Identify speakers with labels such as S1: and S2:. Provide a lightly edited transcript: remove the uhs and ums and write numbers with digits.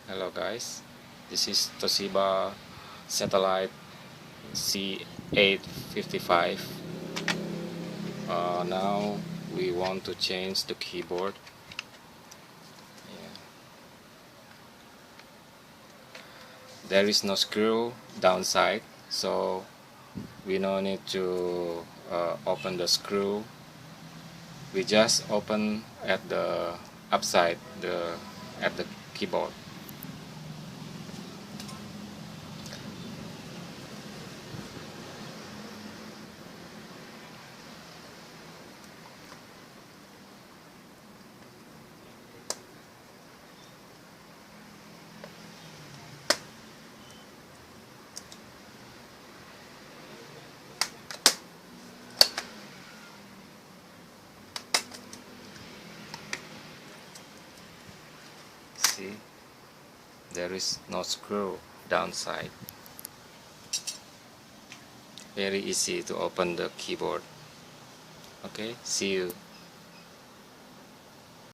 S1: Hello guys, this is Toshiba satellite C855. Now we want to change the keyboard. Yeah. There is no screw downside, so we no need to open the screw. We just open at the upside at the keyboard. See, there is no screw downside. Very easy to open the keyboard. Okay, see you.